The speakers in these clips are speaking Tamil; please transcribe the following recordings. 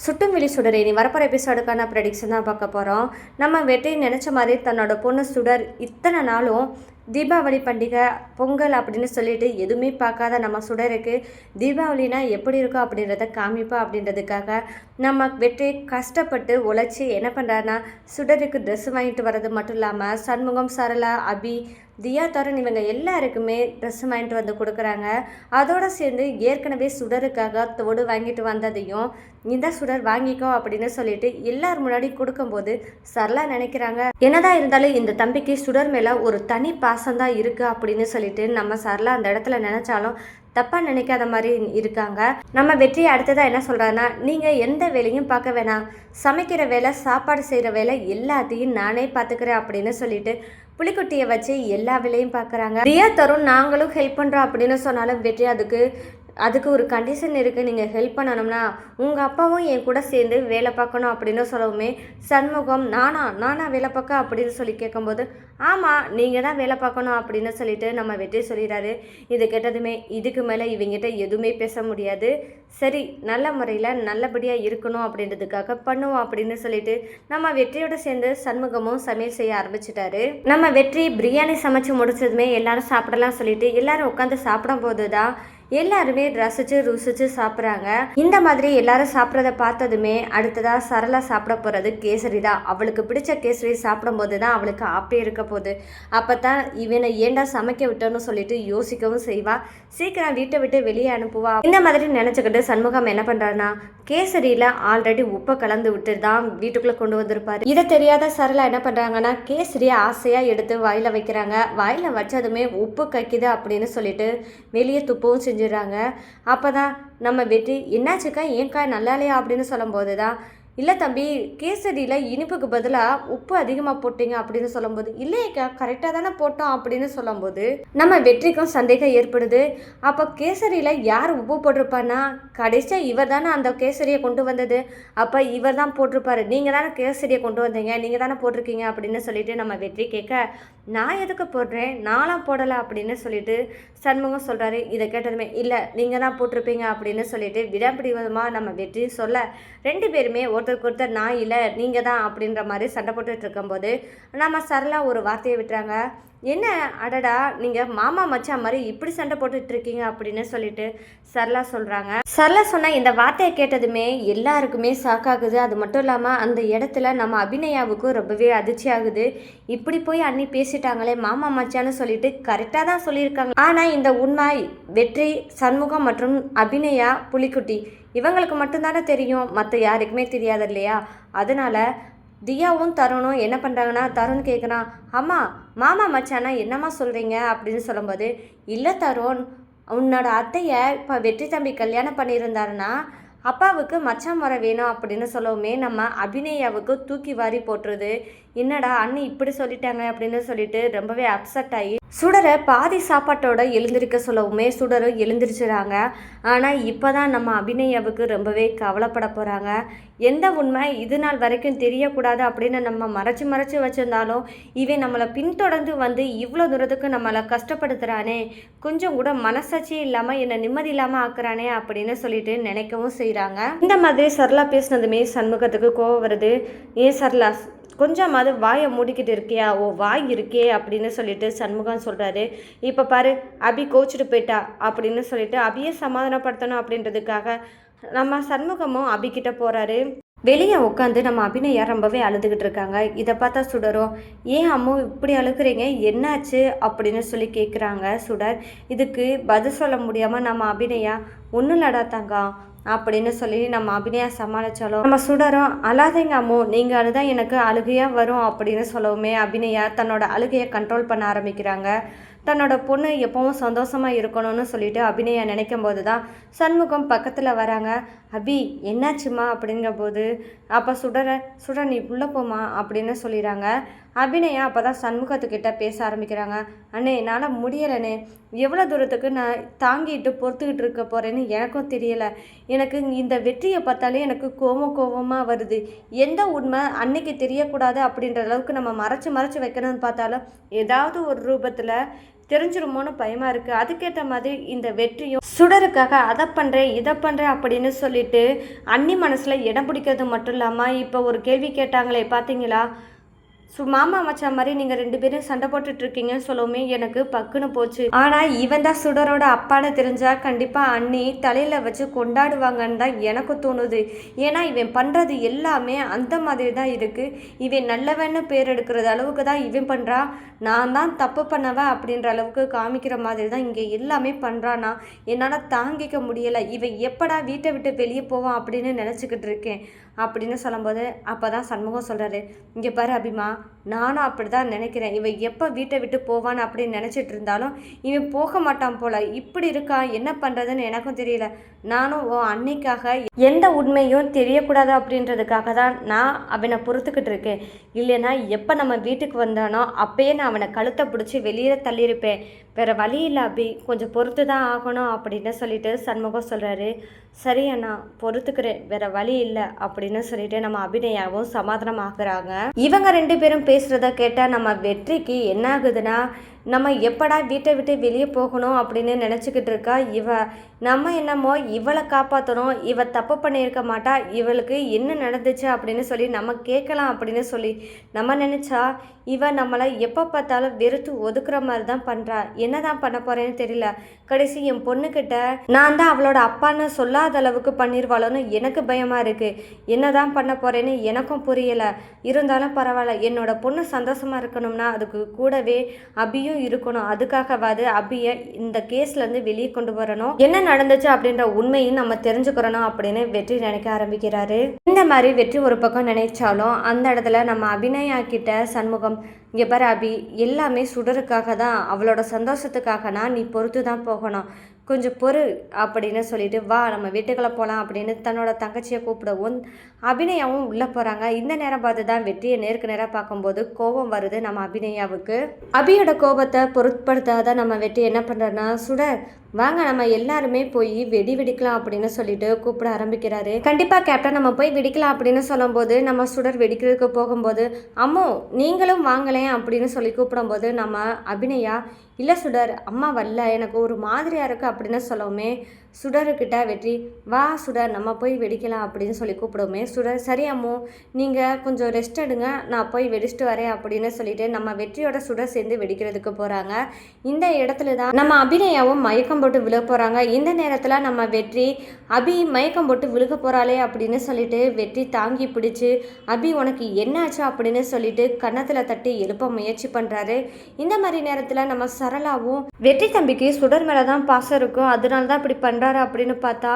சுட்டும் விழி சுடர் இனி வரப்போகிற எபிசோடுக்கான ப்ரெடிக்ஷன் தான் பார்க்க போகிறோம். நம்ம வெற்றி நினச்ச மாதிரி தன்னோட பொண்ணு சுடர் இத்தனை நாளும் தீபாவளி பண்டிகை பொங்கல் அப்படின்னு சொல்லிட்டு எதுவுமே பார்க்காத நம்ம சுடருக்கு தீபாவளினா எப்படி இருக்கும் அப்படின்றத காமிப்பா அப்படின்றதுக்காக நம்ம வெற்றி கஷ்டப்பட்டு உழைச்சி என்ன பண்ணுறாருன்னா சுடருக்கு ட்ரெஸ் வாங்கிட்டு வர்றது மட்டும் இல்லாமல் சண்முகம், சரளா, அபி, தியா தருண் இவங்க எல்லாருக்குமே ட்ரெஸ் வாங்கிட்டு வந்து கொடுக்குறாங்க. அதோடு சேர்ந்து ஏற்கனவே சுடருக்காக தோடு வாங்கிட்டு வந்ததையும் இந்த சுடர் வாங்கிக்கோ அப்படின்னு சொல்லிட்டு எல்லார் முன்னாடி கொடுக்கும்போது சரளா நினைக்கிறாங்க, என்னதான் இருந்தாலும் இந்த தம்பிக்கு சுடர் மேலே ஒரு தனி பாசம்தான் இருக்குது அப்படின்னு சொல்லிட்டு நம்ம சரளா அந்த இடத்துல நினச்சாலும் தப்பாக நினைக்காத மாதிரி இருக்காங்க. நம்ம வெற்றியை அடுத்ததாக என்ன சொல்கிறாருன்னா, நீங்கள் எந்த வேலையும் பார்க்க வேணாம், சமைக்கிற வேலை, சாப்பாடு செய்கிற வேலை எல்லாத்தையும் நானே பார்த்துக்கிறேன் அப்படின்னு சொல்லிட்டு புலிக்குட்டியை வச்சு எல்லா வேலையும் பார்க்குறாங்க. தியா தருண் நாங்களும் ஹெல்ப் பண்ணுறோம் அப்படின்னு சொன்னாலும் வெற்றி அதுக்கு ஒரு கண்டிஷன் இருக்குது, நீங்கள் ஹெல்ப் பண்ணணும்னா உங்கள் அப்பாவும் என் கூட சேர்ந்து வேலை பார்க்கணும் அப்படின்னு சொல்லவுமே சண்முகம் நானா வேலை பார்க்க அப்படின்னு சொல்லி கேட்கும்போது ஆமாம் நீங்கள் தான் வேலை பார்க்கணும் அப்படின்னு சொல்லிட்டு நம்ம வெற்றி சொல்லிடுறாரு. இது கேட்டதுமே இதுக்கு மேலே இவங்கிட்ட எதுவுமே பேச முடியாது, சரி நல்ல முறையில் நல்லபடியாக இருக்கணும் அப்படின்றதுக்காக பண்ணுவோம் அப்படின்னு சொல்லிட்டு நம்ம வெற்றியோடு சேர்ந்து சண்முகமும் சமையல் செய்ய ஆரம்பிச்சிட்டாரு. நம்ம வெற்றி பிரியாணி சமைச்சு முடிச்சதுமே எல்லாரும் சாப்பிடலாம் சொல்லிட்டு எல்லாரும் உட்காந்து சாப்பிடும் போது தான் எல்லாருமே ரசிச்சு ருசிச்சு சாப்பிட்றாங்க. இந்த மாதிரி எல்லாரும் சாப்பிட்றத பார்த்ததுமே அடுத்ததாக சரளா சாப்பிட போகிறது கேசரி தான். அவளுக்கு பிடிச்ச கேசரி சாப்பிடும்போது தான் அவளுக்கு ஆப்பே இருக்க போகுது. அப்போ தான் இவனை ஏண்டா சமைக்க விட்டோன்னு சொல்லிட்டு யோசிக்கவும் செய்வா. சீக்கிரம் வீட்டை விட்டு வெளியே அனுப்புவா. இந்த மாதிரி நினச்சிக்கிட்டு சண்முகம் என்ன பண்ணுறாருன்னா கேசரியில் ஆல்ரெடி உப்பை கலந்து விட்டு தான் வீட்டுக்குள்ளே கொண்டு வந்திருப்பாரு. இதை தெரியாத சரளா என்ன பண்ணுறாங்கன்னா கேசரியை ஆசையாக எடுத்து வாயில் வைக்கிறாங்க. வாயில் வச்சதுமே உப்பு கக்கிது அப்படின்னு சொல்லிட்டு வெளியே துப்பவும் செஞ்சிடறாங்க. அப்போ தான் நம்ம வெற்றி என்னாச்சுக்கா ஏன்க்கா நல்லா இல்லையா அப்படின்னு சொல்லும்போது தான் இல்லை தம்பி கேசரியில் இனிப்புக்கு பதிலாக உப்பு அதிகமாக போட்டீங்க அப்படின்னு சொல்லும்போது இல்லையக்கா கரெக்டாக தானே போட்டோம் அப்படின்னு சொல்லும்போது நம்ம வெற்றிக்கும் சந்தேகம் ஏற்படுது. அப்போ கேசரியில் யார் உப்பு போட்டிருப்பான்னா கடைசியாக இவர் தானே அந்த கேசரியை கொண்டு வந்தது, அப்போ இவர் தான் போட்டிருப்பாரு, நீங்கள் தானே கேசரியை கொண்டு வந்தீங்க, நீங்கள் தானே போட்டிருக்கீங்க அப்படின்னு சொல்லிட்டு நம்ம வெற்றி கேட்க நான் எதுக்கு போடுறேன், நான்லாம் போடலை அப்படின்னு சொல்லிட்டு சண்முகம் சொல்கிறாரு. இதை கேட்டதுமே இல்லை நீங்கள் தான் போட்டிருப்பீங்க அப்படின்னு சொல்லிட்டு விடாப்பிடிவதமாக நம்ம வெற்றி சொல்ல ரெண்டு பேருமே ஒருத்தருக்கு ஒருத்தர் நான் இல்லை நீங்கள் தான் அப்படின்ற மாதிரி சண்டை போட்டுட்டு இருக்கும்போது நம்ம சரளா ஒரு வார்த்தையை விட்டுறாங்க, என்ன அடடா நீங்கள் மாமா மச்சான் மாதிரி இப்படி சண்டை போட்டுட்டு இருக்கீங்க அப்படின்னு சொல்லிட்டு சரளா சொல்கிறாங்க. சரளா சொன்ன இந்த வார்த்தையை கேட்டதுமே எல்லாருக்குமே ஷாக்காகுது. அது மட்டும் இல்லாமல் அந்த இடத்துல நம்ம அபிநயாவுக்கும் ரொம்பவே அதிர்ச்சி ஆகுது. இப்படி போய் அண்ணி பேசிட்டாங்களே மாமா மச்சான்னு சொல்லிட்டு கரெக்டாக தான் சொல்லியிருக்காங்க. ஆனால் இந்த உண்மை வெற்றி, சண்முகம் மற்றும் அபிநயா, புலிக்குட்டி இவங்களுக்கு மட்டும்தானே தெரியும், மற்ற யாருக்குமே தெரியாது இல்லையா? அதனால தியாவும் தருணும் என்ன பண்ணுறாங்கன்னா தருண் கேட்குறான், அம்மா மாமா மச்சானா என்னம்மா சொல்கிறீங்க அப்படின்னு சொல்லும்போது இல்லை தருண், உன்னோட அத்தையை இப்போ வெற்றி தம்பி கல்யாணம் பண்ணியிருந்தாருன்னா அப்பாவுக்கு மச்சான் முறை வேணும் அப்படின்னு சொல்லவுமே நம்ம அபிநயாவுக்கு தூக்கி வாரி போட்டுருது. என்னடா அண்ணி இப்படி சொல்லிட்டாங்க அப்படின்னு சொல்லிட்டு ரொம்பவே அப்செட் ஆகி சுடரை பாதி சாப்பாட்டோட எழுந்திருக்க சொல்லவுமே சுடரும் எழுந்திரிச்சுறாங்க. ஆனால் இப்போ தான் நம்ம அபிநயாவுக்கு ரொம்பவே கவலைப்பட போகிறாங்க. எந்த உண்மை இது நாள் வரைக்கும் தெரியக்கூடாது அப்படின்னு நம்ம மறைச்சு வச்சுருந்தாலும் இவன் நம்மளை பின்தொடர்ந்து வந்து இவ்வளோ தூரத்துக்கு நம்மளை கஷ்டப்படுத்துகிறானே, கொஞ்சம் கூட மனசாட்சி இல்லாமல் என்னை நிம்மதி இல்லாமல் ஆக்குறானே அப்படின்னு சொல்லிட்டு நினைக்கவும் செய்கிறாங்க. இந்த மாதிரி சரளா பேசினதுமே சண்முகத்துக்கு கோவம் வருது. ஏன் சரளா கொஞ்சமாவது வாயை மூடிக்கிட்டு இருக்கியா, ஓ வாய் இருக்கே அப்படின்னு சொல்லிட்டு சண்முகம் சொல்கிறாரு. இப்போ பாரு அபி கோச்சிட்டு போயிட்டா அப்படின்னு சொல்லிட்டு அபியை சமாதானப்படுத்தணும் அப்படின்றதுக்காக நம்ம சண்முகமும் அபிக்கிட்ட போகிறாரு. வெளியே உட்காந்து நம்ம அபிநயா ரொம்பவே அழுதுகிட்டு இருக்காங்க. இதை பார்த்தா சுடரும் ஏன் அம்மு இப்படி அழுகுறீங்க என்னாச்சு அப்படின்னு சொல்லி கேட்குறாங்க. சுடர் இதுக்கு பதில் சொல்ல முடியாமல் நம்ம அபிநயா ஒன்றும் இல்லடா தங்கம் அப்படின்னு சொல்லி நம்ம அபிநயா சமாளித்தாலும் நம்ம சுடரும் அழாதீங்க அம்மு, நீங்கள் அழுதான் எனக்கு அழுகையாக வரும் அப்படின்னு சொல்லவுமே அபிநயா தன்னோட அழுகையை கண்ட்ரோல் பண்ண ஆரம்பிக்கிறாங்க. தன்னோட பொண்ணு எப்பவும் சந்தோஷமாக இருக்கணும்னு சொல்லிட்டு அபிநயா நினைக்கும் போது தான் சண்முகம் பக்கத்தில் வராங்க. அபி என்னாச்சுமா அப்படிங்கும்போது அப்போ சுடர் நீ உள்ளே போமா அப்படின்னு சொல்லிடுறாங்க. அபிநயா அப்போ தான் சண்முகத்துக்கிட்ட பேச ஆரம்பிக்கிறாங்க. அண்ணே என்னால் முடியலைண்ணே, எவ்வளோ தூரத்துக்கு நான் தாங்கிட்டு பொறுத்துக்கிட்டு இருக்க போகிறேன்னு எனக்கும் தெரியலை. எனக்கு இந்த வெற்றியை பார்த்தாலே எனக்கு கோவமாக வருது. எந்த உண்மை அன்னைக்கு தெரியக்கூடாது அப்படின்ற அளவுக்கு நம்ம மறைச்சு வைக்கணும்னு பார்த்தாலும் ஏதாவது ஒரு ரூபத்தில் தெரிஞ்சிருமோன்னு பயமாக இருக்குது. அதுக்கேற்ற மாதிரி இந்த வெற்றியும் சுடருக்காக அதை பண்ணுறேன் இதை பண்ணுறேன் அப்படின்னு சொல்லிட்டு அண்ணி மனசில் இடம் பிடிக்கிறது மட்டும் இல்லாமல் இப்போ ஒரு கேள்வி கேட்டாங்களே பார்த்தீங்களா, மாமா மச்சான் மாதிரி நீங்கள் 2 பேரும் சண்டை போட்டுட்ருக்கீங்கன்னு சொல்லவுமே எனக்கு பக்குன்னு போச்சு. ஆனால் இவன் தான் சுடரோட அப்பான்னு தெரிஞ்சால் கண்டிப்பாக அண்ணி தலையில் வச்சு கொண்டாடுவாங்கன்னு தான் எனக்கு தோணுது. ஏன்னா இவன் பண்ணுறது எல்லாமே அந்த மாதிரி தான் இருக்குது. இவன் நல்லவன்னு பேர் எடுக்கிறது அளவுக்கு தான் இவன் பண்ணுறான். நான் தான் தப்பு பண்ணவன் அப்படின்ற அளவுக்கு காமிக்கிற மாதிரி தான் இங்கே எல்லாமே பண்ணுறான்னா என்னால் தாங்கிக்க முடியலை. இவன் எப்படா வீட்டை விட்டு வெளியே போவான் அப்படின்னு நினச்சிக்கிட்டு இருக்கேன் அப்படின்னு சொல்லும்போது அப்போ தான் சண்முகம் சொல்கிறாரு, இங்கே பாரு அபிமா, நானும் அப்படி தான் நினைக்கிறேன். இவன் எப்போ வீட்டை விட்டு போவான்னு அப்படின்னு நினச்சிட்டு இருந்தாலும் இவன் போக மாட்டான் போல. இப்படி இருக்கான், என்ன பண்ணுறதுன்னு எனக்கும் தெரியல. நானும் அன்னைக்காக எந்த உண்மையும் தெரியக்கூடாது அப்படின்றதுக்காக தான் நான் அவனை பொறுத்துக்கிட்டு இருக்கேன். இல்லைன்னா எப்போ நம்ம வீட்டுக்கு வந்தானோ அப்பயே நான் அவனை கழுத்தை பிடிச்சி வெளியே தள்ளியிருப்பேன். வேறு வழி இல்லை அபி, கொஞ்சம் பொறுத்து தான் ஆகணும் அப்படின்னு சொல்லிட்டு சண்முகம் சொல்கிறாரு. சரி அண்ணா, பொறுத்துக்கிறேன், வேறு வழி இல்லை அப்படின்னு சொல்லிட்டு நம்ம அபிநயாவும் சமாதானம் ஆகுறாங்க. இவங்க 2 பேரும் பேசுகிறத கேட்டால் நம்ம வெற்றிக்கு என்ன ஆகுதுன்னா, நம்ம எப்படா வீட்டை விட்டு வெளியே போகணும் அப்படின்னு நினச்சிக்கிட்டு இருக்கா இவ. நம்ம என்னமோ இவளை காப்பாற்றணும், இவ தப்பு பண்ணியிருக்க மாட்டா, இவளுக்கு என்ன நடந்துச்சு அப்படின்னு சொல்லி நம்ம கேட்கலாம் அப்படின்னு சொல்லி நம்ம நினச்சா இவ நம்மளை எப்போ பார்த்தாலும் வெறுத்து ஒதுக்குற மாதிரி தான் பண்ணுறா. என்ன தான் பண்ண போகிறேன்னு தெரியல. கடைசி என் பொண்ணுக்கிட்ட நான் தான் அவளோட அப்பான்னு சொல்லாத அளவுக்கு பண்ணிடுவாளோன்னு எனக்கு பயமாக இருக்குது. என்ன தான் பண்ண போகிறேன்னு எனக்கும் புரியலை. இருந்தாலும் பரவாயில்ல, என்னோட பொண்ணு சந்தோஷமாக இருக்கணும்னா அதுக்கு கூடவே அபியும் இருக்கணும். அதுக்காகவாது அபியை இந்த கேஸ்லேருந்து வெளியே கொண்டு வரணும். என்ன நடந்துச்சு அப்படின்ற உண்மையும் நம்ம தெரிஞ்சுக்கிறணும் அப்படின்னு வெற்றி நினைக்க ஆரம்பிக்கிறாரு. இந்த மாதிரி வெற்றி ஒரு பக்கம் நினைச்சாலும் அந்த இடத்துல நம்ம அபிநயா கிட்ட சண்முகம், இங்கே பாரு அபி, எல்லாமே சுடருக்காக தான், அவளோட சந்தோஷத்துக்காகனா நீ பொறுத்து தான் போகணும், கொஞ்சம் பொறு அப்படின்னு சொல்லிட்டு வா நம்ம வீட்டுக்குள்ளே போகலாம் அப்படின்னு தன்னோட தங்கச்சியை கூப்பிடவும் அபிநயாவும் உள்ளே போகிறாங்க. இந்த நேரம் பார்த்து தான் வெற்றியை நேருக்கு நேராக பார்க்கும்போது கோபம் வருது நம்ம அபிநயாவுக்கு. அபியோட கோபத்தை பொருட்படுத்தாத நம்ம வெற்றி என்ன பண்ணுறன்னா, சுடர் வாங்க நம்ம எல்லாருமே போய் வெடி வெடிக்கலாம் அப்படின்னு சொல்லிட்டு கூப்பிட ஆரம்பிக்கிறாரு. கண்டிப்பாக கேப்டன், நம்ம போய் வெடிக்கலாம் அப்படின்னு சொல்லும்போது நம்ம சுடர் வெடிக்கிறதுக்கு போகும்போது அம்மோ நீங்களும் வாங்கலேன் அப்படின்னு சொல்லி கூப்பிடும்போது நம்ம அபிநயா, இல்லை சுடர், அம்மா வரல, எனக்கு ஒரு மாதிரியாக இருக்குது அப்படின்னு சொல்லவுமே சுடருக்கிட்ட வெற்றி, வா சுடர் நம்ம போய் வெடிக்கலாம் அப்படின்னு சொல்லி கூப்பிடுவோமே சுடர், சரி அம்மோ நீங்கள் கொஞ்சம் ரெஸ்ட் எடுங்க, நான் போய் வெடிச்சிட்டு வரேன் அப்படின்னு சொல்லிட்டு நம்ம வெற்றியோட சுடர் சேர்ந்து வெடிக்கிறதுக்கு போகிறாங்க. இந்த இடத்துல தான் நம்ம அபிநயாவும் மயக்கம் போட்டு விழுக போகிறாங்க. இந்த நேரத்தில் நம்ம வெற்றி அபி மயக்கம் போட்டு விழுக போகிறாளே அப்படின்னு சொல்லிட்டு வெற்றி தாங்கி பிடிச்சி அபி உனக்கு என்னாச்சு அப்படின்னு சொல்லிட்டு கன்னத்தில் தட்டி எழுப்ப முயற்சி பண்ணுறாரு. இந்த மாதிரி நேரத்தில் நம்ம சரளாவும் வெற்றி தம்பிக்கு சுடர் மேலே தான் பாசம் இருக்கும், அதனால தான் இப்படி பண்ணுறாரு அப்படின்னு பார்த்தா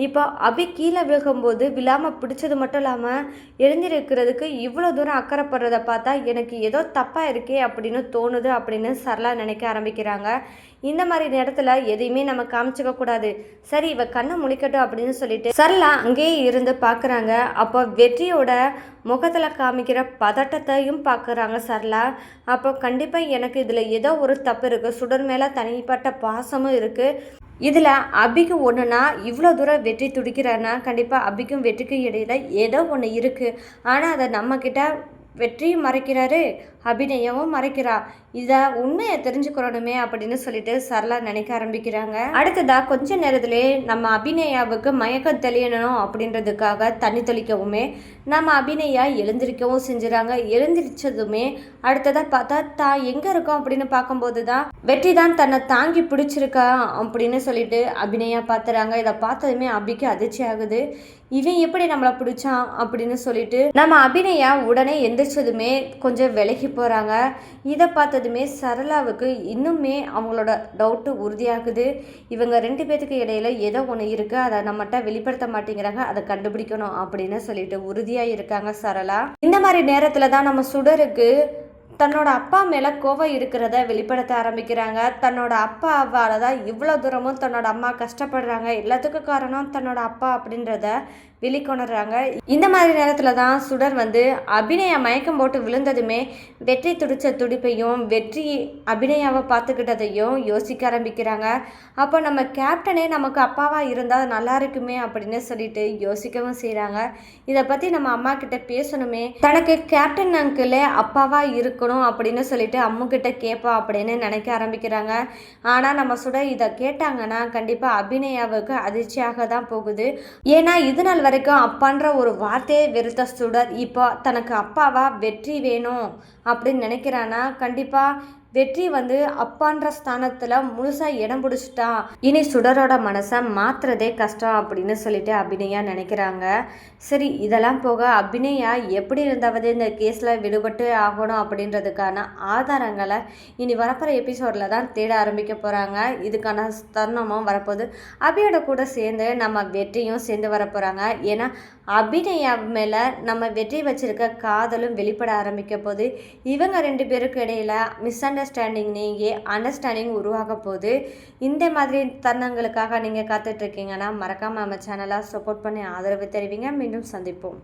இப்போ அபி கீழே விழுகும்போது விழாமல் பிடிச்சது மட்டும் இல்லாமல் எழுந்திருக்கிறதுக்கு இவ்வளோ தூரம் அக்கறைப்படுறத பார்த்தா எனக்கு ஏதோ தப்பாக இருக்கே அப்படின்னு தோணுது அப்படின்னு சரளா நினைக்க ஆரம்பிக்கிறாங்க. இந்த மாதிரி நேரத்தில் எதையுமே நம்ம காமிச்சிக்க கூடாது, சரி இவ கண்ணை முழிக்கட்டும் அப்படின்னு சொல்லிட்டு சரளா அங்கேயே இருந்து பார்க்குறாங்க. அப்போ வெற்றியோட முகத்தில் காமிக்கிற பதட்டத்தையும் பார்க்குறாங்க சரளா. அப்போ கண்டிப்பாக எனக்கு இதில் ஏதோ ஒரு தப்பு இருக்குது, சுடர் மேலே தனிப்பட்ட பாசமும் இருக்குது, இதில் அபிக்கு ஒன்றுனா இவ்வளோ தூரம் வெற்றி துடிக்கிறான்னா கண்டிப்பாக அபிக்கும் வெற்றிக்கும் இடையில ஏதோ ஒன்று இருக்குது. ஆனால் அதை நம்மக்கிட்ட வெற்றியும் மறைக்கிறாரு, அபிநயாவும் மறைக்கிறா, இதை உண்மையை தெரிஞ்சுக்கிறோணுமே அப்படின்னு சொல்லிட்டு சரளா நினைக்க ஆரம்பிக்கிறாங்க. அடுத்ததா கொஞ்ச நேரத்திலே நம்ம அபிநயாவுக்கு மயக்கம் தெளியணும் அப்படின்றதுக்காக தண்ணி தெளிக்கவுமே நம்ம அபிநயா எழுந்திரிக்கவும் செஞ்சுறாங்க. எழுந்திரிச்சதுமே அடுத்ததாக பார்த்தா தான் எங்கே இருக்கோம் அப்படின்னு பார்க்கும்போது தான் வெற்றி தான் தன்னை தாங்கி பிடிச்சிருக்கா அப்படின்னு சொல்லிட்டு அபிநயா பார்த்துறாங்க. இதை பார்த்ததுமே அபிக்கு அதிர்ச்சி ஆகுது, இவன் எப்படி நம்மளை பிடிச்சான் அப்படின்னு சொல்லிட்டு நம்ம அபிநயா உடனே எந்திரிச்சதுமே கொஞ்சம் விலகி போகிறாங்க. இதை பார்த்ததுமே சரளாவுக்கு இன்னுமே அவங்களோட டவுட்டு உறுதியாகுது. இவங்க 2 பேத்துக்கு இடையில ஏதோ ஒன்று இருக்குது, அதை நம்மகிட்ட வெளிப்படுத்த மாட்டேங்கிறாங்க, அதை கண்டுபிடிக்கணும் அப்படின்னு சொல்லிட்டு உறுதியாக இருக்காங்க சரளா. இந்த மாதிரி நேரத்தில் தான் நம்ம சுடருக்கு தன்னோட அப்பா மேலே கோவம் இருக்கிறத வெளிப்படுத்த ஆரம்பிக்கிறாங்க. தன்னோட அப்பாவால் தான் இவ்வளோ தூரமும் தன்னோட அம்மா கஷ்டப்படுறாங்க, எல்லாத்துக்கும் காரணம் தன்னோட அப்பா அப்படின்றத வெளிக்கொணர்றாங்க. இந்த மாதிரி நேரத்தில் தான் சுடர் வந்து அபிநயா மயக்கம் போட்டு விழுந்ததுமே வெற்றி துடிச்ச துடிப்பையும் வெற்றி அபிநயாவை பார்த்துக்கிட்டதையும் யோசிக்க ஆரம்பிக்கிறாங்க. அப்போ நம்ம கேப்டனே நமக்கு அப்பாவாக இருந்தால் நல்லா இருக்குமே அப்படின்னு சொல்லிட்டு யோசிக்கவும் செய்கிறாங்க. இதை பற்றி நம்ம அம்மா கிட்ட பேசணுமே, தனக்கு கேப்டன் அங்கிளே அப்பாவாக இருக்கணும் அப்படின்னு சொல்லிட்டு அம்முக்கிட்ட கேட்பா அப்படின்னு நினைக்க ஆரம்பிக்கிறாங்க. ஆனால் நம்ம சுடர் இதை கேட்டாங்கன்னா கண்டிப்பாக அபிநயாவுக்கு அதிர்ச்சியாக தான் போகுது. ஏன்னா இது நாள் வரைக்கும் அப்பான்ற ஒரு வார்த்தையை வெறுத்த சுடர் இப்போ தனக்கு அப்பாவா வெற்றி வேணும் அப்படின்னு நினைக்கிறானா, கண்டிப்பாக வெற்றி வந்து அப்பான்ற ஸ்தானத்தில் முழுசாக இடம் பிடிச்சிட்டா, இனி சுடரோட மனசை மாற்றுறதே கஷ்டம் அப்படின்னு சொல்லிட்டு அபிநயா நினைக்கிறாங்க. சரி, இதெல்லாம் போக அபிநயா எப்படி இருந்தாவது இந்த கேஸில் விடுபட்டு ஆகணும் அப்படின்றதுக்கான ஆதாரங்களை இனி வரப்போகிற எபிசோடில் தான் தேட ஆரம்பிக்க போகிறாங்க. இதுக்கான தருணமும் வரப்போகுது. அபியோட கூட சேர்ந்து நம்ம வெற்றியும் சேர்ந்து வரப்போகிறாங்க. ஏன்னா அபிநயா மேலே நம்ம வெற்றி வச்சிருக்க காதலும் வெளிப்பட ஆரம்பிக்க போது இவங்க 2 பேருக்கு இடையில மிஸ் அண்டர்ஸ்டாண்டிங் நீங்கி அண்டர்ஸ்டாண்டிங் உருவாக போகுது. இந்த மாதிரி தருணங்களுக்காக நீங்கள் காத்துட்ருக்கீங்கன்னா மறக்காமல் நம்ம சேனலை சப்போர்ட் பண்ணி ஆதரவு தெரிவிங்க. மீண்டும் சந்திப்போம்.